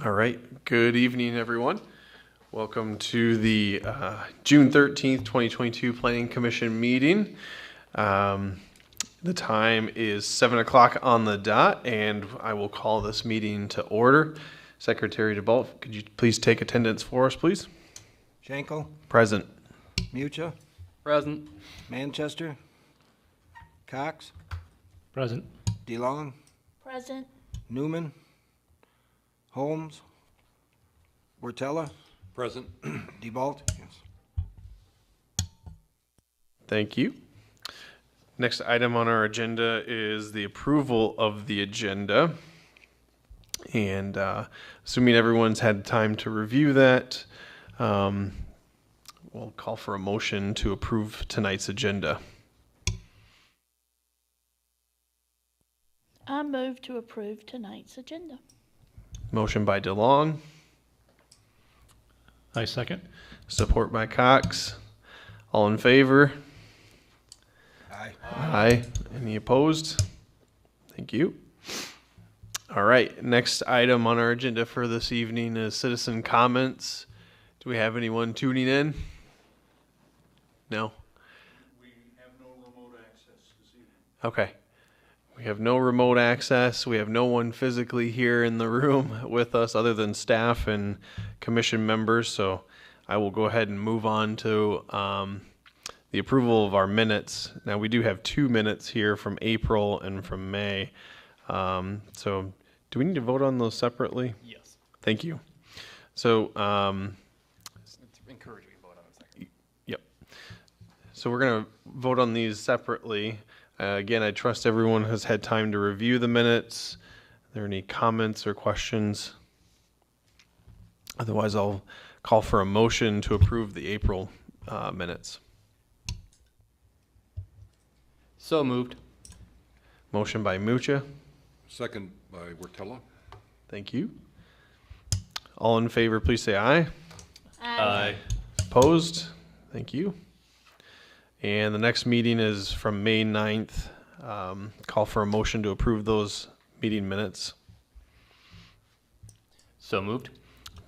All right. Good evening, everyone. Welcome to the June 13th, 2022 Planning Commission meeting. The time is 7 o'clock on the dot, and I will call this meeting to order. Secretary DeBolt, could you please take attendance for us, please? Schenkel, Present. Mucha, Present. Manchester, Cox, Present. DeLong, Present. Newman, Holmes, Wortella, Present. DeBalt. Yes. Thank you. Next item on our agenda is the approval of the agenda. And assuming everyone's had time to review that, we'll call for a motion to approve tonight's agenda. I move to approve tonight's agenda. Motion by DeLong, I second. support by Cox. All in favor? Aye. Aye. Any opposed? Thank you. All right, next item on our agenda for this evening is citizen comments. Do we have anyone tuning in? No? We have no remote access this evening. Okay. We have no remote access. We have no one physically here in the room with us other than staff and commission members. So I will go ahead and move on to the approval of our minutes. Now we do have 2 minutes here from April and from May. So do we need to vote on those separately? Yes. Thank you. So, It's encouraging to vote on a second. yep. So we're going to vote on these separately. Again, I trust everyone has had time to review the minutes. Are there any comments or questions? Otherwise, I'll call for a motion to approve the April minutes. So moved. Motion by Mucha. Second by Wortella. Thank you. All in favor, please say aye. Aye. Opposed? Thank you. And the next meeting is from May 9th. Call for a motion to approve those meeting minutes. So moved.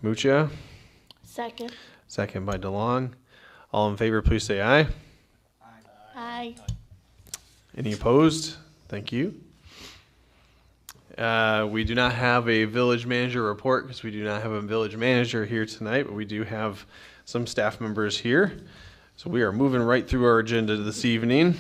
Mucha, Second. second by DeLong. All in favor, please say aye. Aye. Any opposed? Thank you. We do not have a village manager report because we do not have a village manager here tonight, but we do have some staff members here. So we are moving right through our agenda this evening.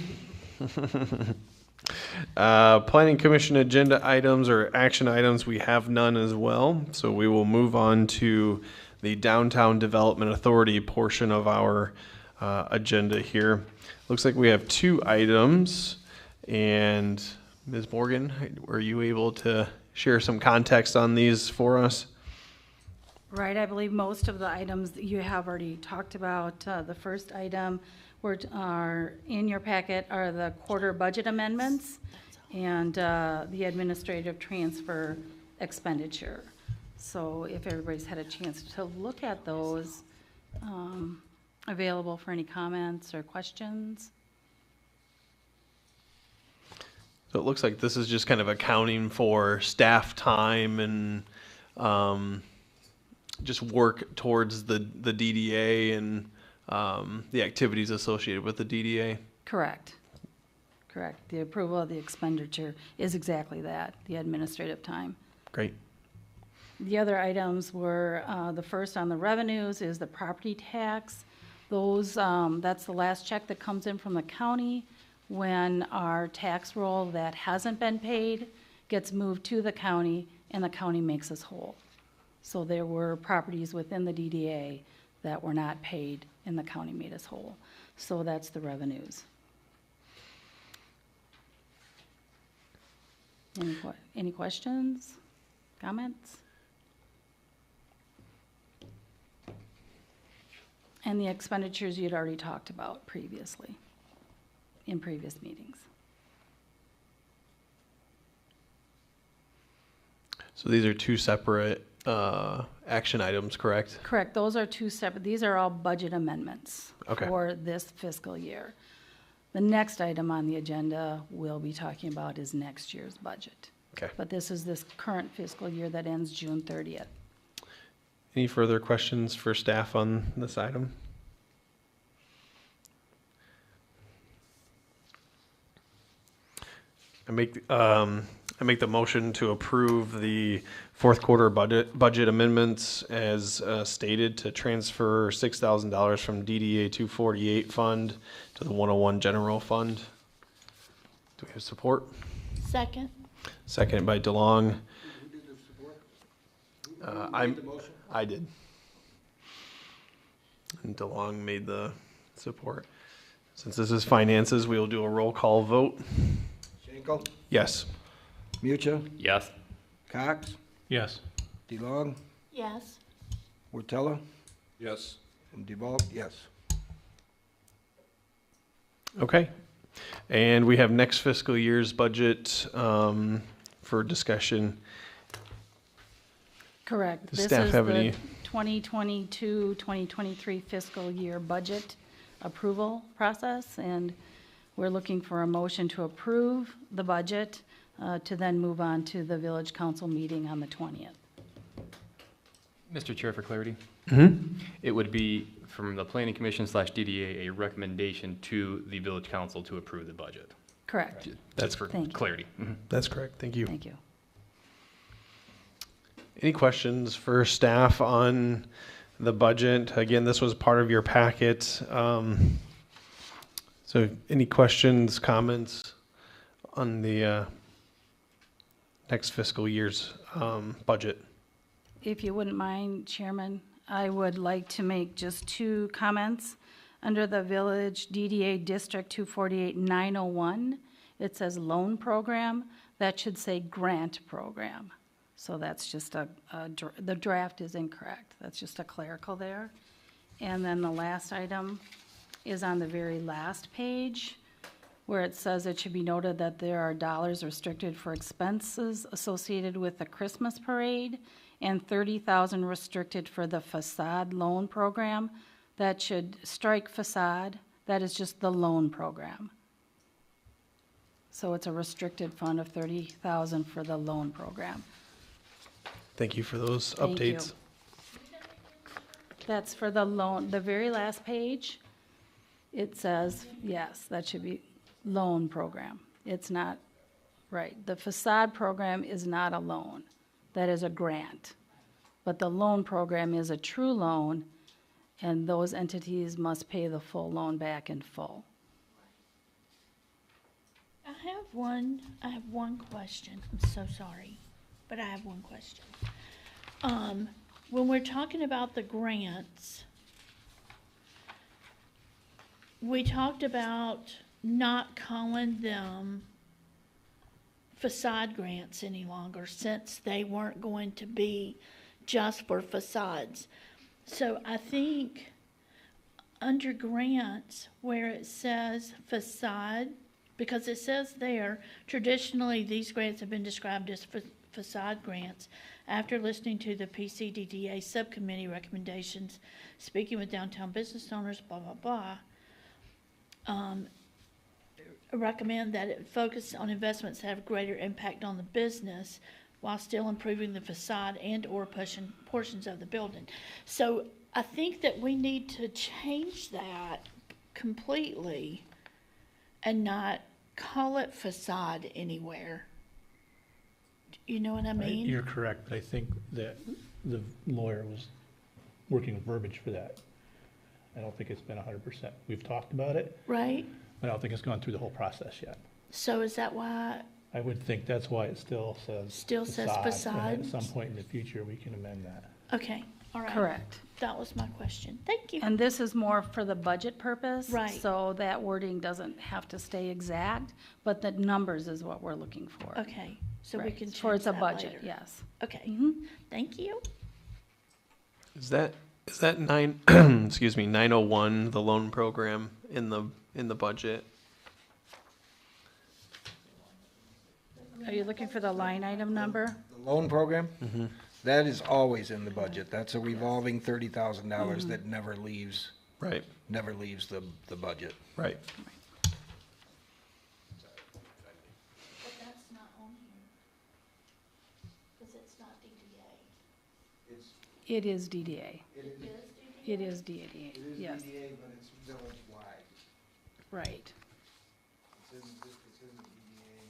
Planning Commission agenda items or action items, we have none as well. So we will move on to the Downtown Development Authority portion of our agenda here. Looks like we have 2 items. And Ms. Morgan, were you able to share some context on these for us? Right, I believe most of the items that you have already talked about. The first item are in your packet are the quarter budget amendments and the administrative transfer expenditure. So if everybody's had a chance to look at those, available for any comments or questions. So it looks like this is just kind of accounting for staff time and just work towards the DDA and the activities associated with the DDA. Correct. Correct. The approval of the expenditure is exactly that, the administrative time. Great. The other items were, the first on the revenues is the property tax. Those, that's the last check that comes in from the county when our tax roll that hasn't been paid gets moved to the county and the county makes us whole. So there were properties within the DDA that were not paid and the county made us whole. So that's the revenues. Any questions, comments? And the expenditures you'd already talked about previously, in previous meetings. So these are 2 separate action items, correct? Correct, those are 2 separate, these are all budget amendments Okay. for this fiscal year. The next item on the agenda we'll be talking about is next year's budget. Okay. But this is this current fiscal year that ends June 30th. Any further questions for staff on this item? I make the motion to approve the fourth quarter budget amendments as stated to transfer $6,000 from DDA 248 fund to the 101 general fund. Do we have support? Second. Seconded by DeLong. Who did the support? Who I'm- made the motion? I did. And DeLong made the support. Since this is finances, we will do a roll call vote. Schenkel? Yes. Mucha? Yes. Cox? Yes. DeLong? Yes. Wortella? Yes. And DeVault, yes. Okay. And we have next fiscal year's budget for discussion. Correct. Does This staff is have the any- 2022, 2023 fiscal year budget approval process, and we're looking for a motion to approve the budget to then move on to the village council meeting on the 20th. Mr. Chair, for clarity, Mm-hmm. it would be from the planning commission / DDA, a recommendation to the village council to approve the budget. Correct. That's Just for Thank you. clarity. Mhm. That's correct. Thank you. Thank you. Any questions for staff on the budget? Again, this was part of your packet. So any questions, comments on the next fiscal year's budget? If you wouldn't mind, Chairman, I would like to make just 2 comments. Under the Village DDA District 248-901, it says loan program. That should say grant program. So that's just the draft is incorrect. That's just a clerical there. And then the last item is on the very last page, where it says it should be noted that there are dollars restricted for expenses associated with the Christmas parade and $30,000 restricted for the facade loan program. That should strike facade. That is just the loan program. So it's a restricted fund of $30,000 for the loan program. Thank you for those Thank you. updates. That's for the loan, the very last page, it says, yes, that should be loan program. It's not, right, the facade program is not a loan. That is a grant. But the loan program is a true loan, and those entities must pay the full loan back in full. I have one question. I'm so sorry, but I have one question. When we're talking about the grants, we talked about not calling them facade grants any longer, since they weren't going to be just for facades. So I think under grants, where it says facade, because it says there, traditionally, these grants have been described as facade grants. After listening to the PCDDA subcommittee recommendations, speaking with downtown business owners, blah, blah, blah, recommend that it focus on investments that have greater impact on the business while still improving the facade and/or portions of the building. So I think that we need to change that completely and not call it facade anywhere. You know what I mean? You're correct, but I think that the lawyer was working with verbiage for that. I don't think it's been 100%. We've talked about it, Right? but I don't think it's gone through the whole process yet. So is that why, I would think that's why it still says Still says facade. And at some point in the future, we can amend that. okay, all right. Correct. That was my question. Thank you. And this is more for the budget purpose. Right. So that wording doesn't have to stay exact, but the numbers is what we're looking for. Okay, so we Right. can change Towards a that budget, later. yes. Okay, Mhm. thank you. Is that nine, excuse me, 901, the loan program in the budget? Are you looking for the line item number? The loan program? That is always in the budget. That's a revolving $30,000 that never leaves Right, the budget. right. But that's not on here. Because it's not DDA. It is DDA. It is DDA, It is yes, DDA, but it's village-wide. right. It's in the DDA.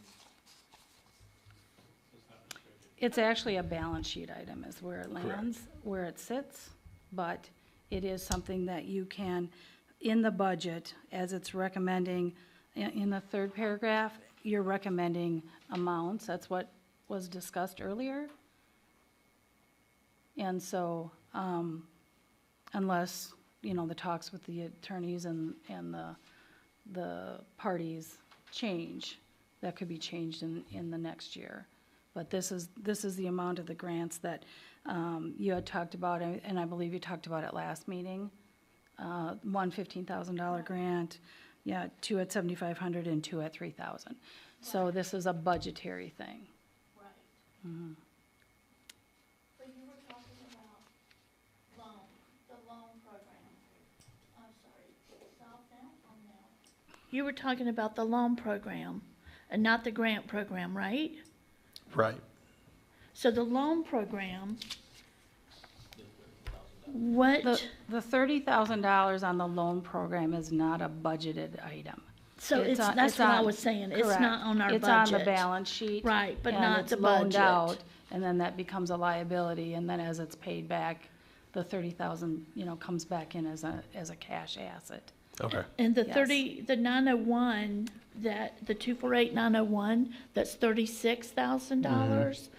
It's actually a balance sheet item is where it lands, where it sits, but it is something that you can, in the budget, as it's recommending, in the third paragraph, you're recommending amounts, that's what was discussed earlier. And so, unless, the talks with the attorneys and the parties change, that could be changed in the next year. But this is the amount of the grants that you had talked about, and I believe you talked about it last meeting. One $15,000 grant, yeah, two at $7,500 and two at $3,000. So this is a budgetary thing. Right. Mhm. But you were talking about the loan program. I'm sorry, stop now or now? You were talking about the loan program and not the grant program, right? Right. So the loan program, what, The $30,000 on the loan program is not a budgeted item. so It's it's, on- that's it's what I on- was saying, it's correct. not on our budget. It's on the balance sheet. Right, but and not it's the loaned budget. out, and then that becomes a liability, and then as it's paid back, the 30,000, comes back in as a cash asset. Okay. And the Yes. the 901, the 248-901, that's $36,000.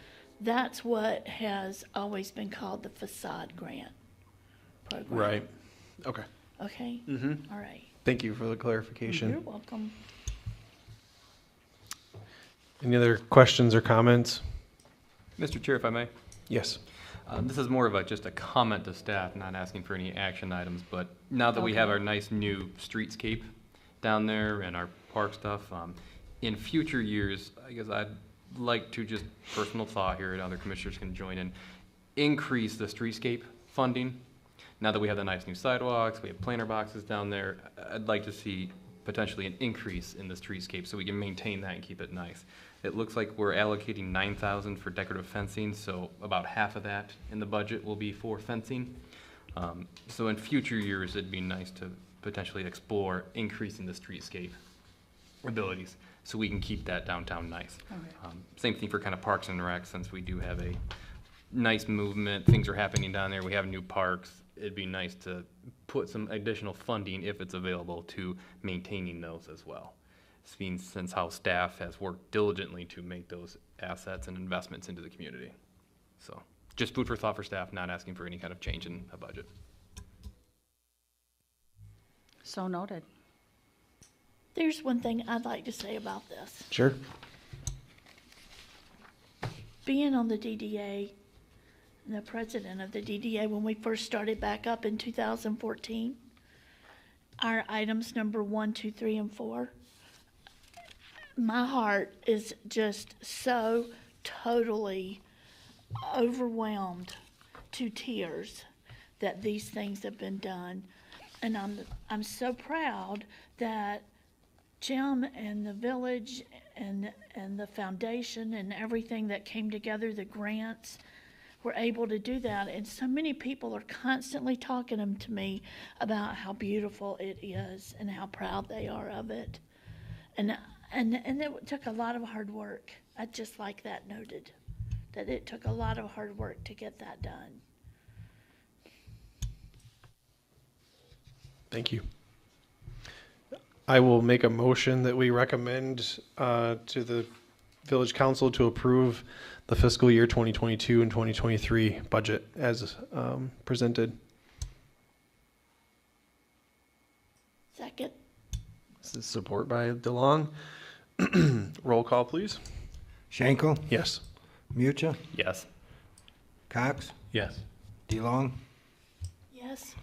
That's what has always been called the facade grant program. Right. Okay. Okay? Mm-hmm. All right. Thank you for the clarification. You're welcome. Any other questions or comments? Mr. Chair, if I may. Yes. This is more of just a comment to staff, not asking for any action items, but now that we have our nice new streetscape down there and our park stuff, in future years, I guess I'd like to, just personal thought here, and other commissioners can join in, increase the streetscape funding. Now that we have the nice new sidewalks, we have planter boxes down there, I'd like to see potentially an increase in the streetscape so we can maintain that and keep it nice. It looks like we're allocating $9,000 for decorative fencing, so about half of that in the budget will be for fencing. So in future years, it'd be nice to potentially explore increasing the streetscape abilities so we can keep that downtown nice. Okay. Same thing for kind of parks and rec, since we do have a nice movement, things are happening down there, we have new parks. It'd be nice to put some additional funding, if it's available, to maintaining those as well. Since how staff has worked diligently to make those assets and investments into the community. So, just food for thought for staff, not asking for any kind of change in a budget. So noted. There's one thing I'd like to say about this. Sure. Being on the DDA, the president of the DDA, when we first started back up in 2014, our items number 1, 2, 3, and 4, my heart is just so totally overwhelmed to tears that these things have been done. And I'm so proud that Jim and the village and the foundation and everything that came together, the grants, were able to do that. And so many people are constantly talking to me about how beautiful it is and how proud they are of it. And it took a lot of hard work. I'd just like that noted, that it took a lot of hard work to get that done. Thank you. I will make a motion that we recommend to the village council to approve the fiscal year 2022 and 2023 budget as presented. Second. This is support by DeLong. Roll call, please. Schenkel, Yes. Mucha, Yes. Cox, Yes. DeLong. Yes.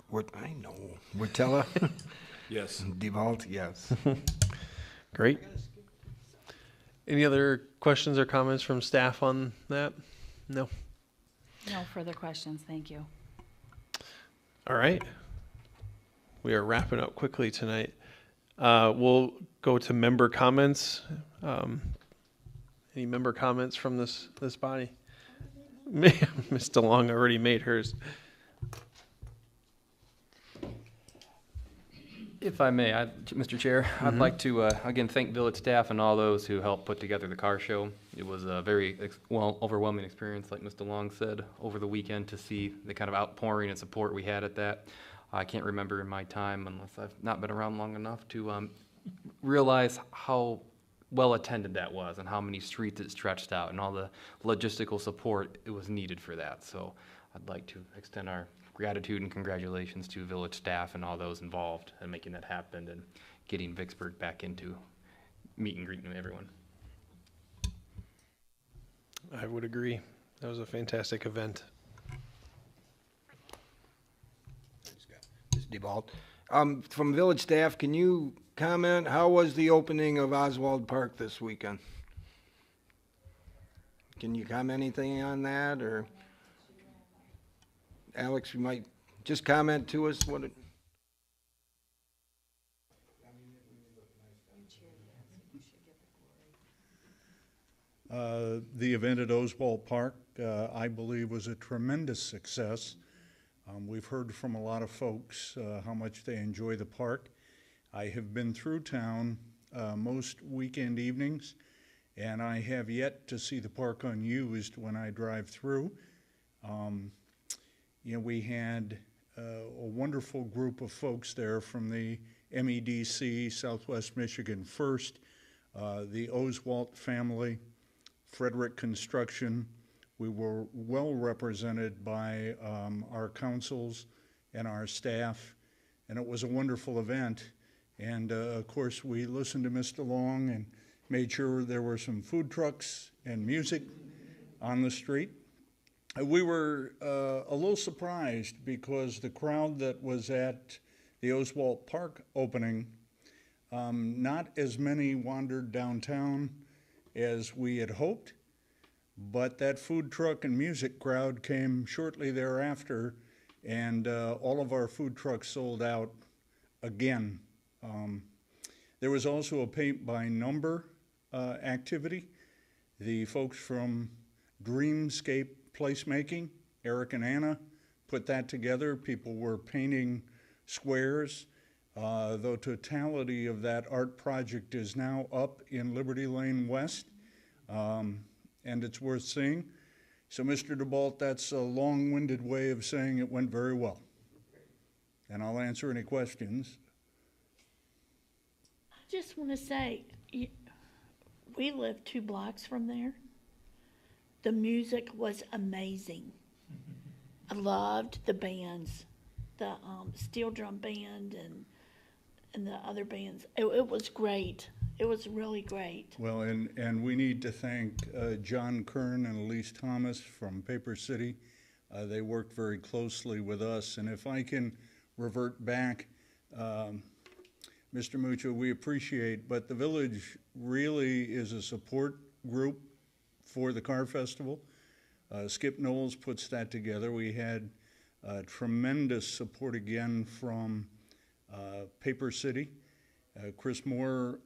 What, I know. Witella, Yes. DeVault, yes. Great. Any other questions or comments from staff on that? No. No further questions, thank you. All right. We are wrapping up quickly tonight. We'll go to member comments. Any member comments from this body? Ms. DeLong already made hers. If I may, Mr. Chair, I'd like to, again, thank village staff and all those who helped put together the car show. It was a very, overwhelming experience, like Mr. Long said, over the weekend to see the kind of outpouring and support we had at that. I can't remember in my time, unless I've not been around long enough, to realize how well attended that was and how many streets it stretched out and all the logistical support it was needed for that. So I'd like to extend our gratitude and congratulations to village staff and all those involved in making that happen and getting Vicksburg back into meet and greeting everyone. I would agree. That was a fantastic event. Ms. DeBalt. From village staff, can you comment, how was the opening of Oswald Park this weekend? Can you comment anything on that, or? Alex, you might just comment to us what it. The event at Oswald Park, I believe, was a tremendous success. We've heard from a lot of folks how much they enjoy the park. I have been through town most weekend evenings, and I have yet to see the park unused when I drive through. You know, we had a wonderful group of folks there from the MEDC, Southwest Michigan First, the Oswalt family, Frederick Construction. We were well represented by our councils and our staff, and it was a wonderful event. And of course, we listened to Mr. Long and made sure there were some food trucks and music on the street. We were a little surprised because the crowd that was at the Oswalt Park opening, not as many wandered downtown as we had hoped, but that food truck and music crowd came shortly thereafter, and all of our food trucks sold out again. There was also a paint by number activity. The folks from Dreamscape Placemaking, Eric and Anna, put that together. People were painting squares. The totality of that art project is now up in Liberty Lane West, and it's worth seeing. So, Mr. DeBalt, that's a long-winded way of saying it went very well. And I'll answer any questions. I just want to say, we live 2 blocks from there. The music was amazing. I loved the bands, the steel drum band and the other bands. It was great. It was really great. Well, and we need to thank John Kern and Elise Thomas from Paper City. They worked very closely with us. And if I can revert back, Mr. Mucho, we appreciate, but the village really is a support group for the car festival. Skip Knowles puts that together. We had tremendous support again from Paper City. Chris Moore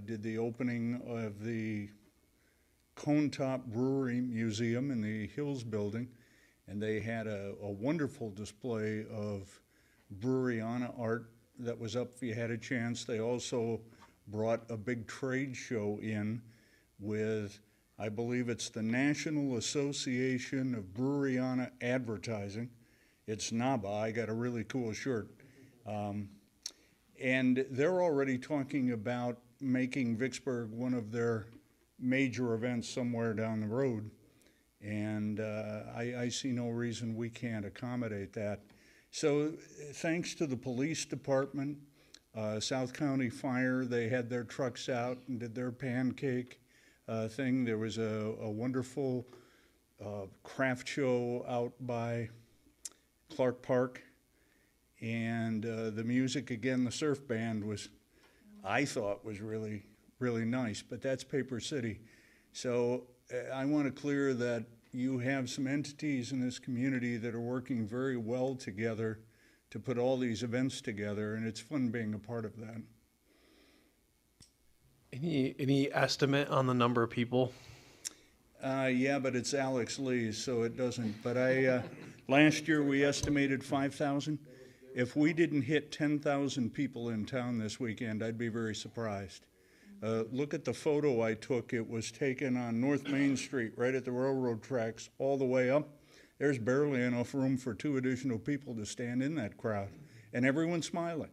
did the opening of the Cone Top Brewery Museum in the Hills building, and they had a wonderful display of Breweriana art that was up if you had a chance. They also brought a big trade show in with, I believe it's the National Association of Breweriana Advertising. It's NABA. I got a really cool shirt. And they're already talking about making Vicksburg one of their major events somewhere down the road. And I see no reason we can't accommodate that. So thanks to the police department, South County Fire, they had their trucks out and did their pancake thing. There was a wonderful craft show out by Clark Park. And the music, again, the surf band was, I thought was really, really nice, but that's Paper City. So I want to clear that you have some entities in this community that are working very well together to put all these events together, and it's fun being a part of that. Any estimate on the number of people? Yeah, but it's Alex Lee's, so it doesn't. But last year we estimated 5,000. If we didn't hit 10,000 people in town this weekend, I'd be very surprised. Look at the photo I took. It was taken on North Main Street, right at the railroad tracks, all the way up. There's barely enough room for 2 additional people to stand in that crowd, and everyone's smiling.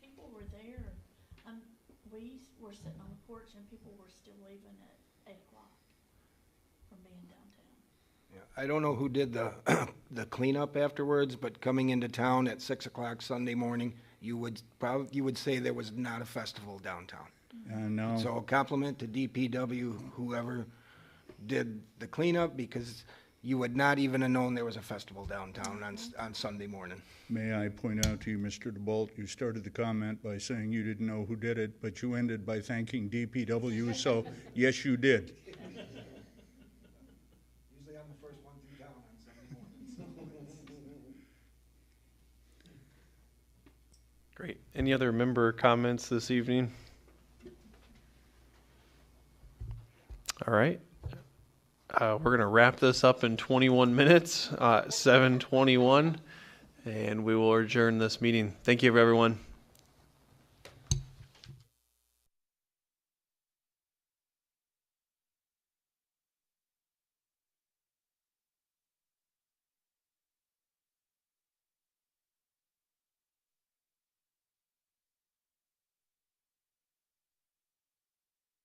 People were there. We were sitting on the porch and people were still leaving at 8 o'clock from being downtown. Yeah, I don't know who did the cleanup afterwards, but coming into town at 6 o'clock Sunday morning, you would say there was not a festival downtown. No. So a compliment to DPW, whoever did the cleanup, because you would not even have known there was a festival downtown on Sunday morning. May I point out to you, Mr. DeBolt, you started the comment by saying you didn't know who did it, but you ended by thanking DPW, so yes, you did. Usually I'm the first one through town on Sunday mornings. Great. Any other member comments this evening? All right. We're going to wrap this up in 21 minutes, 7:21, and we will adjourn this meeting. Thank you, everyone.